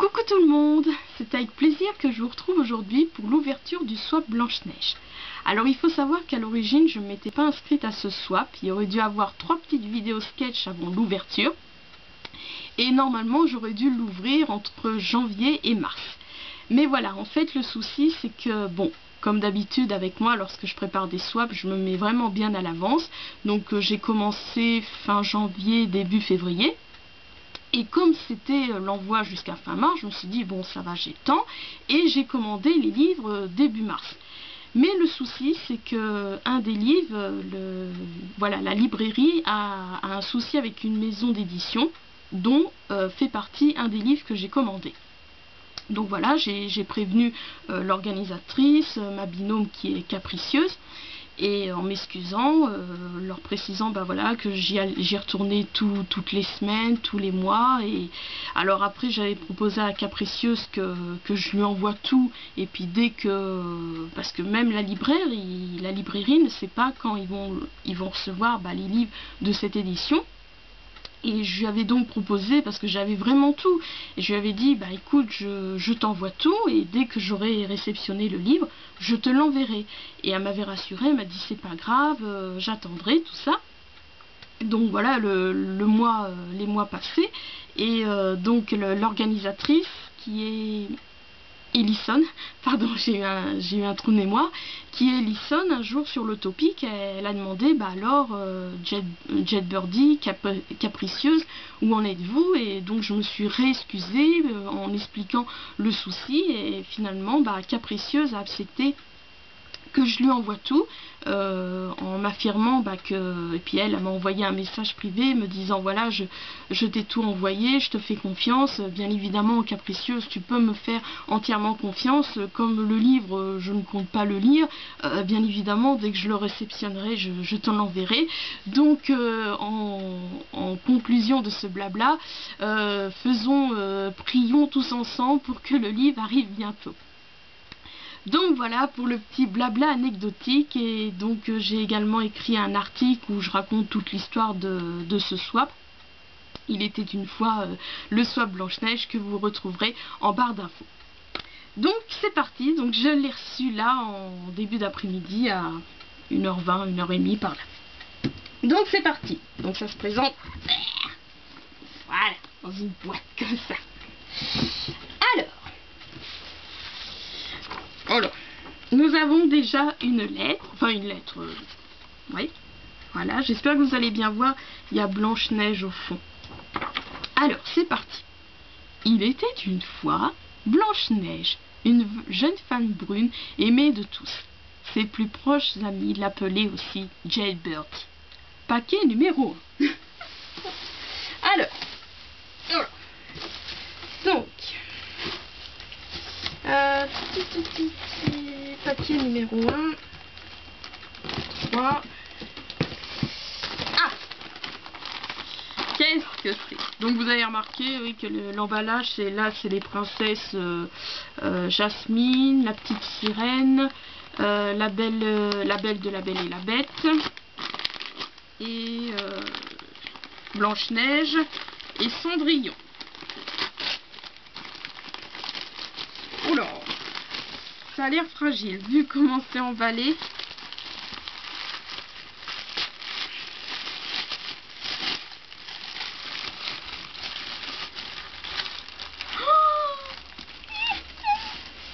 Coucou tout le monde, c'est avec plaisir que je vous retrouve aujourd'hui pour l'ouverture du swap Blanche-Neige. Alors il faut savoir qu'à l'origine je ne m'étais pas inscrite à ce swap, il aurait dû avoir 3 petites vidéos sketch avant l'ouverture. Et normalement j'aurais dû l'ouvrir entre janvier et mars. Mais voilà, en fait le souci c'est que bon, comme d'habitude avec moi lorsque je prépare des swaps, je me mets vraiment bien à l'avance. Donc j'ai commencé fin janvier, début février. Et comme c'était l'envoi jusqu'à fin mars, je me suis dit bon ça va, j'ai le temps, et j'ai commandé les livres début mars. Mais le souci c'est que un des livres, voilà, la librairie a un souci avec une maison d'édition dont fait partie un des livres que j'ai commandé. Donc voilà, j'ai prévenu l'organisatrice, ma binôme qui est capricieuse, et en m'excusant, leur précisant bah voilà, que j'y retournais toutes les semaines, tous les mois. Et alors après j'avais proposé à Capricieuse que je lui envoie tout, et puis dès que, parce que même la librairie ne sait pas quand ils vont recevoir bah, les livres de cette édition. Et je lui avais donc proposé, parce que j'avais vraiment tout, et je lui avais dit, bah écoute, je t'envoie tout, et dès que j'aurai réceptionné le livre, je te l'enverrai. Et elle m'avait rassurée, elle m'a dit, c'est pas grave, j'attendrai, tout ça. Donc voilà, les mois passés, et donc l'organisatrice, qui est Ellison, pardon, j'ai eu un trou de mémoire, qui est Ellison, un jour sur le topic, elle a demandé, bah alors, Jet Birdie, Capricieuse, où en êtes-vous? Et donc je me suis réexcusée en expliquant le souci, et finalement, bah, Capricieuse a accepté que je lui envoie tout, en m'affirmant bah, que, et puis elle m'a envoyé un message privé me disant voilà, je t'ai tout envoyé, je te fais confiance, bien évidemment Capricieuse, tu peux me faire entièrement confiance, comme le livre je ne compte pas le lire, bien évidemment dès que je le réceptionnerai je te l'enverrai. Donc en conclusion de ce blabla, prions tous ensemble pour que le livre arrive bientôt. Donc voilà pour le petit blabla anecdotique. Et donc j'ai également écrit un article où je raconte toute l'histoire de ce swap. Il était une fois le swap Blanche-Neige, que vous retrouverez en barre d'infos. Donc c'est parti, donc je l'ai reçu là en début d'après-midi à 1h20, 1h30 par là. Donc c'est parti, donc ça se présente, voilà, dans une boîte comme ça. Alors, nous avons déjà une lettre, oui, voilà, j'espère que vous allez bien voir, il y a Blanche-Neige au fond. Alors, c'est parti. Il était une fois Blanche-Neige, une jeune femme brune aimée de tous. Ses plus proches amis l'appelaient aussi Jailbird. Paquet numéro 1. Alors, voilà. Donc, papier numéro 1, 3. Ah, qu'est-ce que c'est? Donc vous avez remarqué oui, que l'emballage c'est là, c'est les princesses Jasmine, la petite sirène, la belle de La Belle et la Bête, et Blanche-Neige et Cendrillon. Oula, ça a l'air fragile vu comment c'est emballé.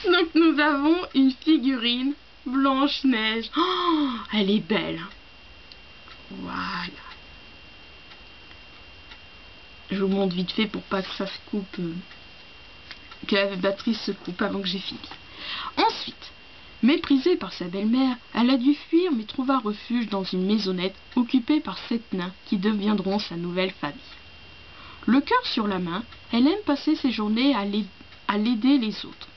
Donc nous avons une figurine Blanche-Neige. Oh, elle est belle. Voilà. Je vous montre vite fait pour pas que ça se coupe, que la batterie se coupe avant que j'ai fini. Ensuite, méprisée par sa belle-mère, elle a dû fuir mais trouva refuge dans une maisonnette occupée par 7 nains qui deviendront sa nouvelle famille. Le cœur sur la main, elle aime passer ses journées à aider les autres.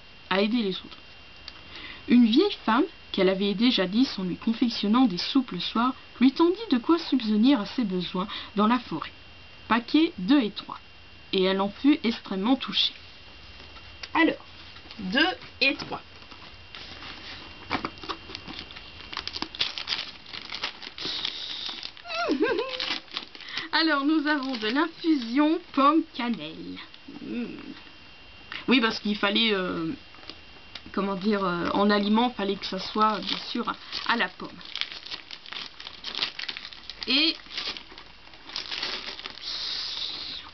Une vieille femme, qu'elle avait aidée jadis en lui confectionnant des soupes le soir, lui tendit de quoi subvenir à ses besoins dans la forêt. Paquets 2 et 3. Et elle en fut extrêmement touchée. Alors, 2 et 3. Alors, nous avons de l'infusion pomme cannelle. Oui, parce qu'il fallait, comment dire, en aliment, fallait que ça soit, bien sûr, à la pomme. Et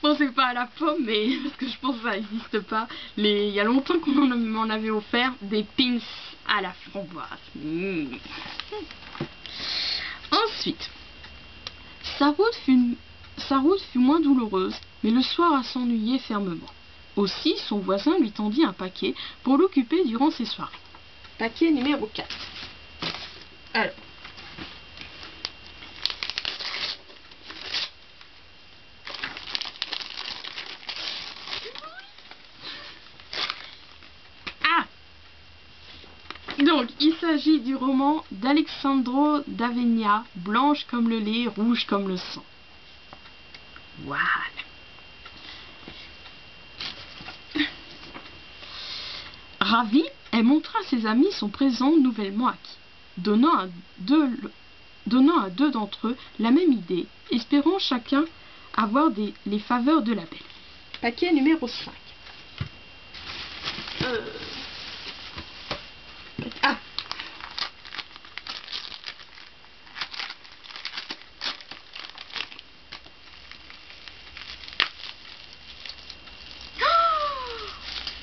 bon, c'est pas à la pomme, mais parce que je pense que ça n'existe pas. Il y a longtemps qu'on m'en avait offert des pins à la framboise. Ensuite, sa route fut moins douloureuse, mais le soir à s'ennuyer fermement. Aussi, son voisin lui tendit un paquet pour l'occuper durant ses soirées. Paquet numéro 4. Alors. Ah! Donc, il s'agit du roman d'Alexandro d'Avegna, Blanche comme le lait, rouge comme le sang. Voilà. Ravi, elle montra à ses amis son présent nouvellement acquis, donnant à deux d'entre eux la même idée, espérant chacun avoir les faveurs de la belle. Paquet numéro 5. Ah!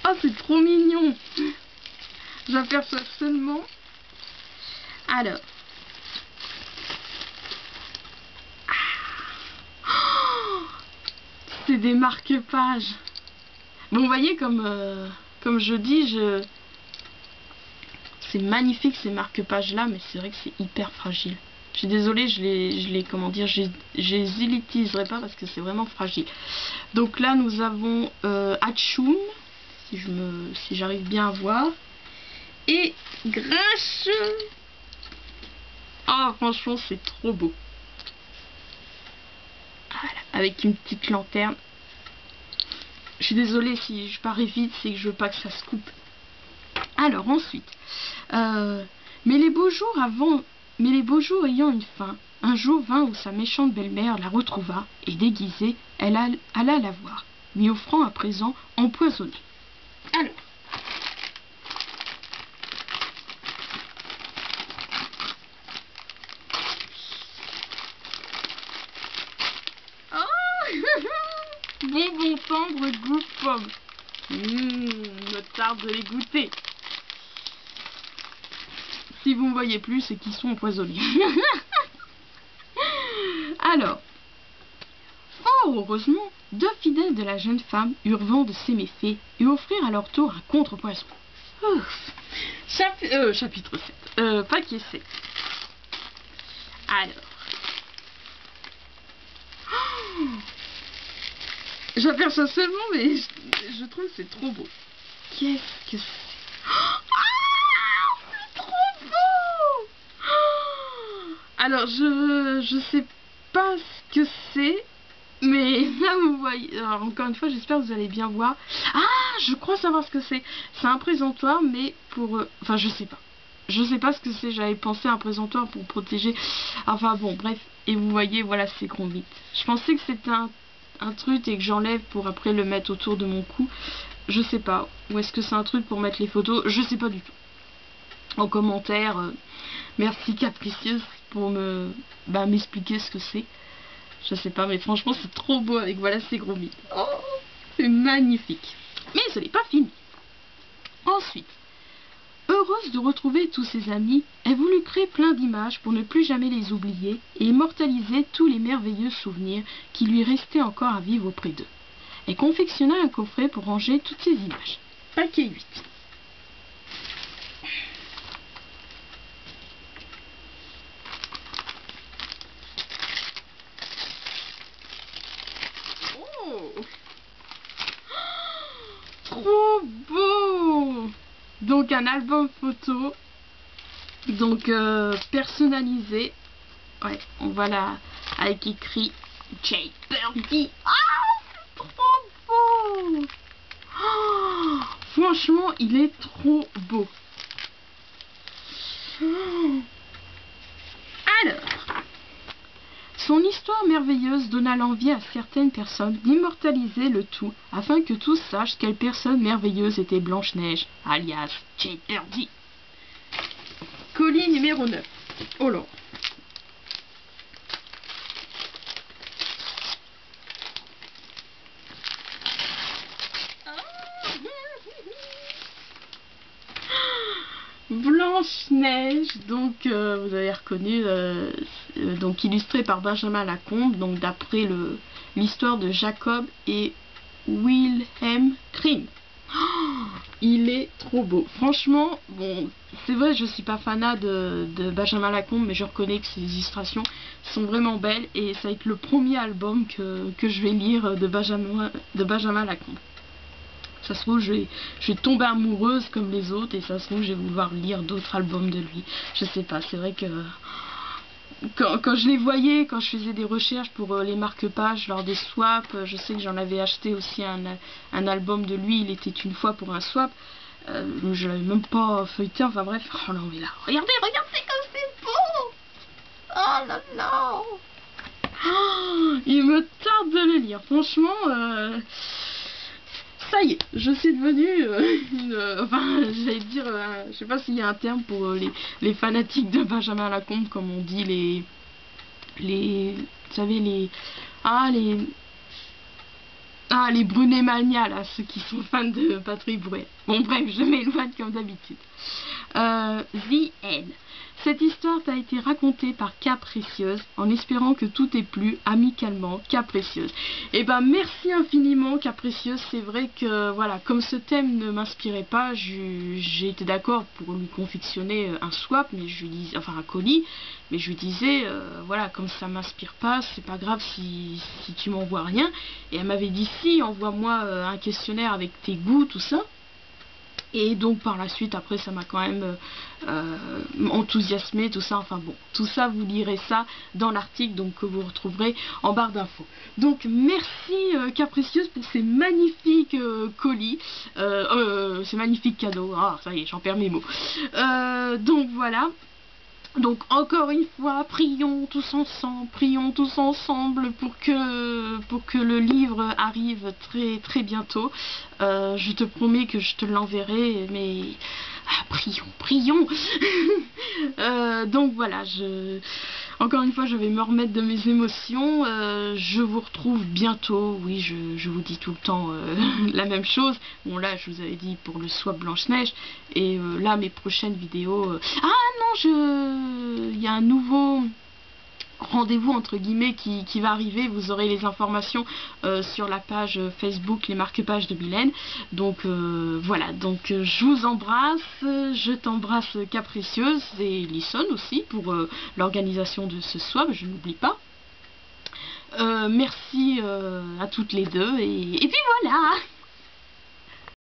Oh, c'est trop mignon! J'aperçois seulement. Alors. Oh, c'est des marque-pages. Bon, vous voyez, comme je dis, c'est magnifique ces marque-pages-là, mais c'est vrai que c'est hyper fragile. Je suis désolée, je les comment dire, je les utiliserai pas parce que c'est vraiment fragile. Donc là, nous avons Hatchoum, si j'arrive bien à voir. Et Grincheux. Oh, franchement, c'est trop beau. Voilà, avec une petite lanterne. Je suis désolée si je parais vite, c'est que je veux pas que ça se coupe. Alors ensuite, mais les beaux jours ayant une fin, un jour vint où sa méchante belle-mère la retrouva et déguisée, elle alla la voir, lui offrant un présent empoisonné. Alors. Bonbon tendre goût pomme. Me tarde de les goûter. Si vous ne voyez plus, c'est qu'ils sont empoisonnés. Alors, fort heureusement, deux fidèles de la jeune femme eurent vent de ces méfaits et offrirent à leur tour un contre-poison. Chapitre 7. Paquet 7. Alors. J'aperçois seulement, mais je trouve que c'est trop beau. Qu'est-ce que c'est? Ah, c'est trop beau! Alors, je sais pas ce que c'est, mais là vous voyez. Alors, encore une fois, j'espère que vous allez bien voir. Ah, je crois savoir ce que c'est. C'est un présentoir, mais pour. Enfin, je sais pas. Je sais pas ce que c'est. J'avais pensé à un présentoir pour protéger. Enfin bon, bref. Et vous voyez, voilà, c'est gros vite. Je pensais que c'était un truc et que j'enlève pour après le mettre autour de mon cou. Je sais pas. Ou est-ce que c'est un truc pour mettre les photos? Je sais pas du tout. En commentaire, merci Capricieuse pour m'expliquer ce que c'est. Je sais pas, mais franchement c'est trop beau avec voilà ces gros mythes. Oh, c'est magnifique. Mais ce n'est pas fini. Ensuite, heureuse de retrouver tous ses amis, elle voulut créer plein d'images pour ne plus jamais les oublier et immortaliser tous les merveilleux souvenirs qui lui restaient encore à vivre auprès d'eux. Elle confectionna un coffret pour ranger toutes ces images. Paquet 8. Oh, trop beau! Donc un album photo, donc personnalisé. Ouais, on voit là avec écrit Jay Birdie. Ah, c'est trop beau! Oh, franchement, il est trop beau. Alors, son histoire merveilleuse donna l'envie à certaines personnes d'immortaliser le tout, afin que tous sachent quelle personne merveilleuse était Blanche-Neige, alias Jane Purdy. Colis numéro 9. Oh là. Blanche-Neige, donc vous avez reconnu, donc illustré par Benjamin Lacombe, donc d'après l'histoire de Jacob et Wilhelm Grimm. Oh, il est trop beau. Franchement, bon, c'est vrai, je suis pas fanat de Benjamin Lacombe, mais je reconnais que ses illustrations sont vraiment belles et ça va être le premier album que je vais lire de Benjamin Lacombe. Ça se trouve, je vais tomber amoureuse comme les autres et ça se trouve, je vais vouloir lire d'autres albums de lui. Je sais pas, c'est vrai que quand je les voyais, quand je faisais des recherches pour les marque-pages lors des swaps, je sais que j'en avais acheté aussi un album de lui, il était une fois pour un swap. Je l'avais même pas feuilleté, enfin bref. Oh non, mais là, regardez comme c'est beau! Oh là là! Oh, il me tarde de le lire, franchement. Ça y est, je suis devenue enfin, j'allais dire, je sais pas s'il y a un terme pour les fanatiques de Benjamin Lacombe, comme on dit vous savez, les Brunet Mania, là, ceux qui sont fans de Patrick Bruel. Bon, bref, je m'éloigne comme d'habitude. The End. Cette histoire t'a été racontée par Caprécieuse, en espérant que tout t'ait plu amicalement, Caprécieuse. Et ben merci infiniment Caprécieuse, c'est vrai que voilà, comme ce thème ne m'inspirait pas, j'ai été d'accord pour lui confectionner un swap, mais je lui disais, enfin un colis, mais je lui disais, voilà, comme ça m'inspire pas, c'est pas grave si tu m'envoies rien. Et elle m'avait dit si, envoie-moi un questionnaire avec tes goûts, tout ça. Et donc par la suite, après ça m'a quand même enthousiasmé, tout ça, enfin bon, tout ça vous lirez ça dans l'article donc que vous retrouverez en barre d'infos. Donc merci Caprécieuse pour ces magnifiques colis, ces magnifiques cadeaux, ah ça y est j'en perds mes mots. Donc voilà. Donc encore une fois, prions tous ensemble pour que le livre arrive très bientôt. Je te promets que je te l'enverrai, mais prions. Donc voilà, encore une fois, je vais me remettre de mes émotions. Je vous retrouve bientôt. Oui, je vous dis tout le temps la même chose. Bon là, je vous avais dit pour le swap Blanche-Neige. Et là, mes prochaines vidéos... Ah non, il y a un nouveau rendez-vous entre guillemets qui va arriver. Vous aurez les informations sur la page Facebook, les marque-pages de Mylène. Donc voilà, donc je vous embrasse, je t'embrasse Caprécieuse et Lison aussi pour l'organisation de ce swap, je n'oublie pas. Merci à toutes les deux et puis voilà.